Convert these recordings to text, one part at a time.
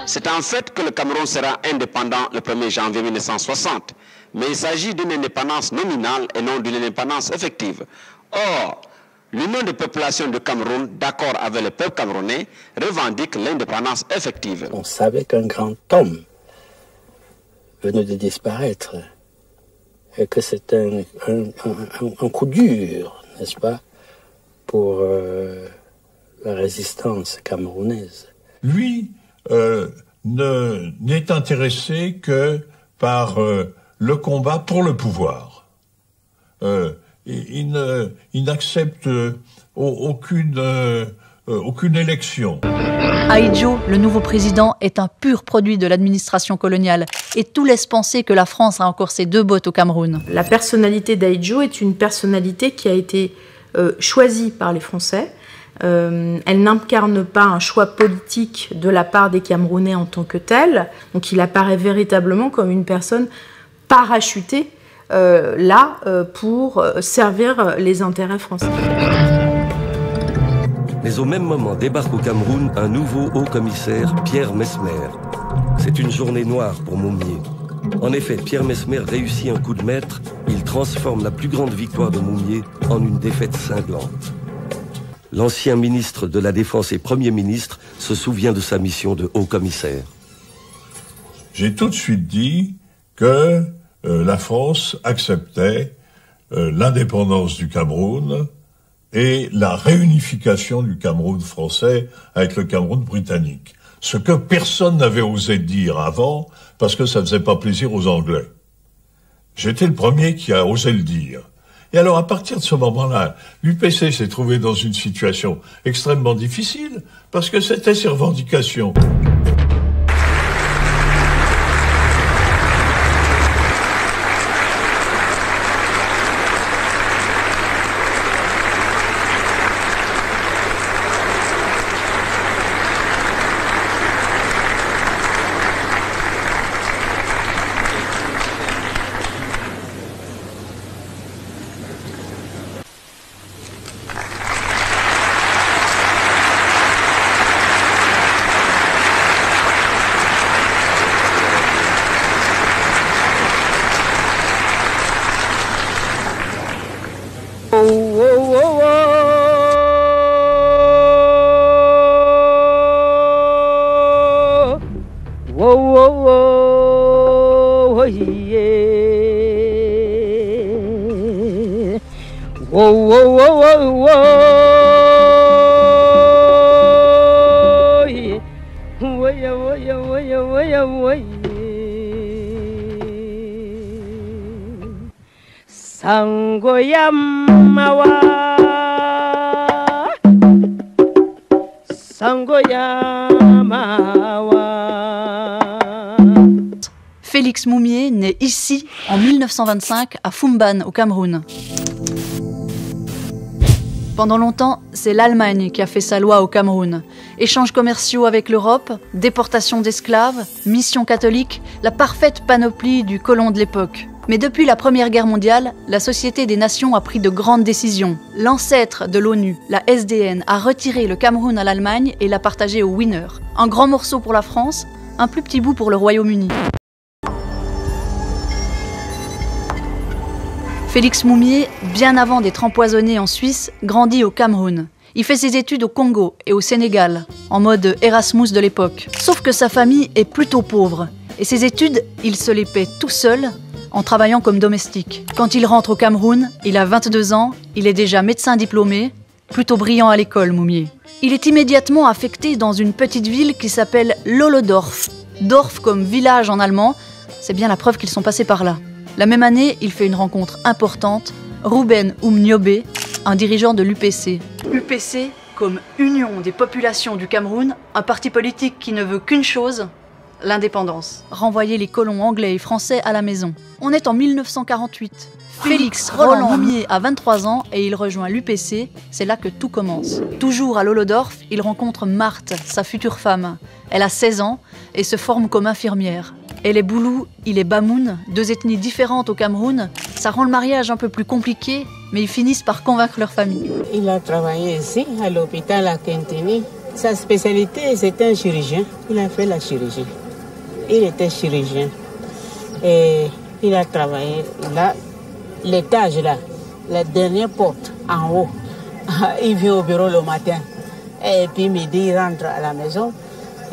C'est en fait que le Cameroun sera indépendant le 1er janvier 1960. Mais il s'agit d'une indépendance nominale et non d'une indépendance effective. Or, l'Union des populations du Cameroun, d'accord avec le peuple camerounais, revendique l'indépendance effective. On savait qu'un grand homme venait de disparaître et que c'était un coup dur, n'est-ce pas, pour la résistance camerounaise. Lui n'est intéressé que par le combat pour le pouvoir. Il n'accepte aucune élection. Ahidjo, le nouveau président, est un pur produit de l'administration coloniale et tout laisse penser que la France a encore ses deux bottes au Cameroun. La personnalité d'Ahidjo est une personnalité qui a été choisie par les Français. Elle n'incarne pas un choix politique de la part des Camerounais en tant que tel. Donc il apparaît véritablement comme une personne parachutée là pour servir les intérêts français. Mais au même moment débarque au Cameroun un nouveau haut-commissaire, Pierre Messmer. C'est une journée noire pour Moumié. En effet, Pierre Messmer réussit un coup de maître. Il transforme la plus grande victoire de Moumié en une défaite cinglante. L'ancien ministre de la Défense et Premier ministre se souvient de sa mission de haut-commissaire. J'ai tout de suite dit que la France acceptait l'indépendance du Cameroun et la réunification du Cameroun français avec le Cameroun britannique. Ce que personne n'avait osé dire avant, parce que ça faisait pas plaisir aux Anglais. J'étais le premier qui a osé le dire. Et alors, à partir de ce moment-là, l'UPC s'est trouvé dans une situation extrêmement difficile, parce que c'était ses revendications. Félix Moumié naît ici en 1925 à Fumban au Cameroun. Pendant longtemps, c'est l'Allemagne qui a fait sa loi au Cameroun. Échanges commerciaux avec l'Europe, déportation d'esclaves, mission catholique, la parfaite panoplie du colon de l'époque. Mais depuis la Première Guerre mondiale, la Société des Nations a pris de grandes décisions. L'ancêtre de l'ONU, la SDN, a retiré le Cameroun à l'Allemagne et l'a partagé aux winners. Un grand morceau pour la France, un plus petit bout pour le Royaume-Uni. Félix Moumié, bien avant d'être empoisonné en Suisse, grandit au Cameroun. Il fait ses études au Congo et au Sénégal, en mode Erasmus de l'époque. Sauf que sa famille est plutôt pauvre. Et ses études, il se les paie tout seul, en travaillant comme domestique. Quand il rentre au Cameroun, il a 22 ans, il est déjà médecin diplômé, plutôt brillant à l'école, Moumié. Il est immédiatement affecté dans une petite ville qui s'appelle Lolodorf. Dorf comme village en allemand, c'est bien la preuve qu'ils sont passés par là. La même année, il fait une rencontre importante, Ruben Umniobe, un dirigeant de l'UPC. UPC comme Union des populations du Cameroun, un parti politique qui ne veut qu'une chose, l'indépendance. Renvoyer les colons anglais et français à la maison. On est en 1948. Félix Roland Moumié a 23 ans et il rejoint l'UPC, c'est là que tout commence. Toujours à Lolodorf, il rencontre Marthe, sa future femme. Elle a 16 ans et se forme comme infirmière. Elle est Boulou, il est Bamoun, deux ethnies différentes au Cameroun. Ça rend le mariage un peu plus compliqué, mais ils finissent par convaincre leur famille. Il a travaillé ici, à l'hôpital à Kentini. Sa spécialité, c'était un chirurgien. Il a fait la chirurgie. Il était chirurgien. Et il a travaillé là, l'étage là, la dernière porte en haut. Il vient au bureau le matin. Et puis midi, il rentre à la maison.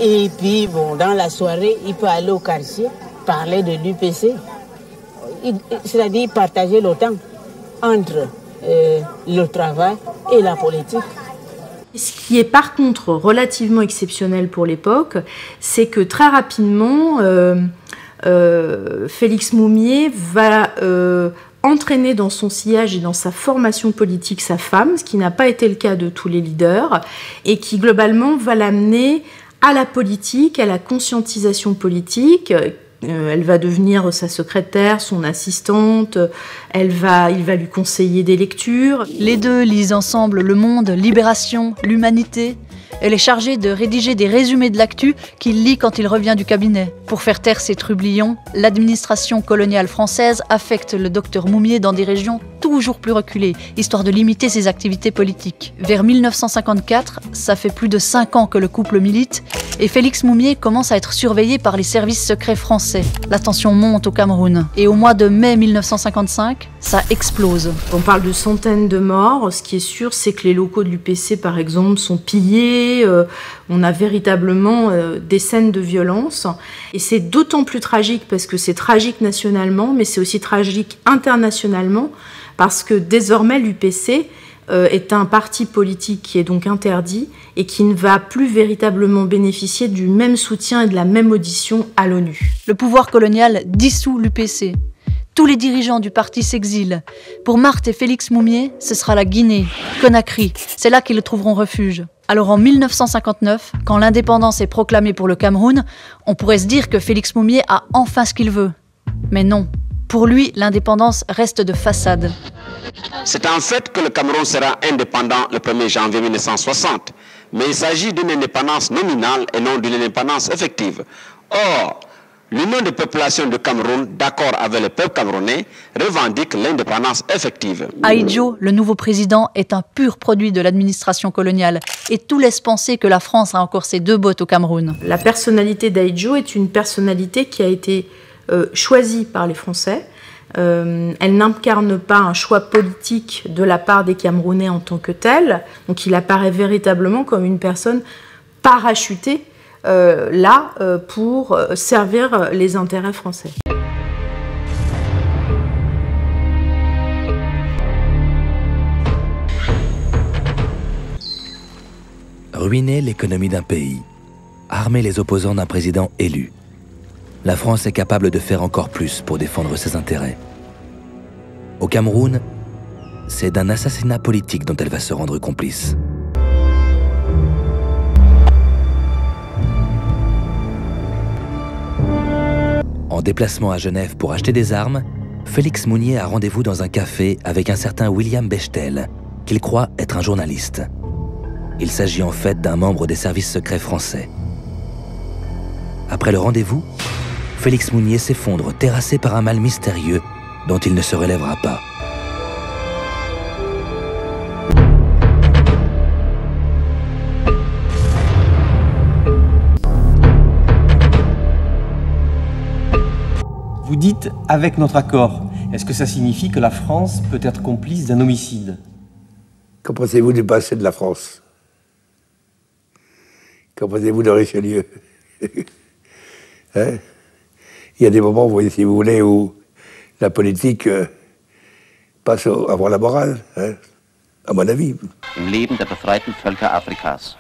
Et puis, bon, dans la soirée, il peut aller au quartier, parler de l'UPC. C'est-à-dire partager le temps entre le travail et la politique. Ce qui est par contre relativement exceptionnel pour l'époque, c'est que très rapidement, Félix Moumié va entraîner dans son sillage et dans sa formation politique sa femme, ce qui n'a pas été le cas de tous les leaders, et qui globalement va l'amener à la politique, à la conscientisation politique. Elle va devenir sa secrétaire, son assistante, il va lui conseiller des lectures. Les deux lisent ensemble Le Monde, Libération, L'Humanité. Elle est chargée de rédiger des résumés de l'actu qu'il lit quand il revient du cabinet. Pour faire taire ces trublions, l'administration coloniale française affecte le docteur Moumié dans des régions toujours plus reculées, histoire de limiter ses activités politiques. Vers 1954, ça fait plus de 5 ans que le couple milite, et Félix Moumié commence à être surveillé par les services secrets français. La tension monte au Cameroun, et au mois de mai 1955, ça explose. On parle de centaines de morts. Ce qui est sûr, c'est que les locaux de l'UPC, par exemple, sont pillés. On a véritablement des scènes de violence. Et c'est d'autant plus tragique parce que c'est tragique nationalement, mais c'est aussi tragique internationalement, parce que désormais l'UPC est un parti politique qui est donc interdit et qui ne va plus véritablement bénéficier du même soutien et de la même audition à l'ONU. Le pouvoir colonial dissout l'UPC. Tous les dirigeants du parti s'exilent. Pour Marthe et Félix Moumié, ce sera la Guinée, Conakry. C'est là qu'ils trouveront refuge. Alors en 1959, quand l'indépendance est proclamée pour le Cameroun, on pourrait se dire que Félix Moumié a enfin ce qu'il veut. Mais non. Pour lui, l'indépendance reste de façade. C'est un fait que le Cameroun sera indépendant le 1er janvier 1960. Mais il s'agit d'une indépendance nominale et non d'une indépendance effective. Or, l'Union des populations du Cameroun, d'accord avec le peuple camerounais, revendique l'indépendance effective. Ahidjo, le nouveau président, est un pur produit de l'administration coloniale et tout laisse penser que la France a encore ses deux bottes au Cameroun. La personnalité d'Ahidjo est une personnalité qui a été choisie par les Français. Elle n'incarne pas un choix politique de la part des Camerounais en tant que tel. Donc il apparaît véritablement comme une personne parachutée pour servir les intérêts français. Ruiner l'économie d'un pays, armer les opposants d'un président élu. La France est capable de faire encore plus pour défendre ses intérêts. Au Cameroun, c'est d'un assassinat politique dont elle va se rendre complice. En déplacement à Genève pour acheter des armes, Félix Moumié a rendez-vous dans un café avec un certain William Bechtel, qu'il croit être un journaliste. Il s'agit en fait d'un membre des services secrets français. Après le rendez-vous, Félix Moumié s'effondre, terrassé par un mal mystérieux dont il ne se relèvera pas. Vous dites « avec notre accord ». Est-ce que ça signifie que la France peut être complice d'un homicide? Qu'en pensez-vous du passé de la France? Qu'en pensez-vous de Richelieu? Hein? Il y a des moments, vous voyez, si vous voulez, où la politique passe avant la morale, hein, à mon avis. Im Leben der befreiten Völker Afrikas.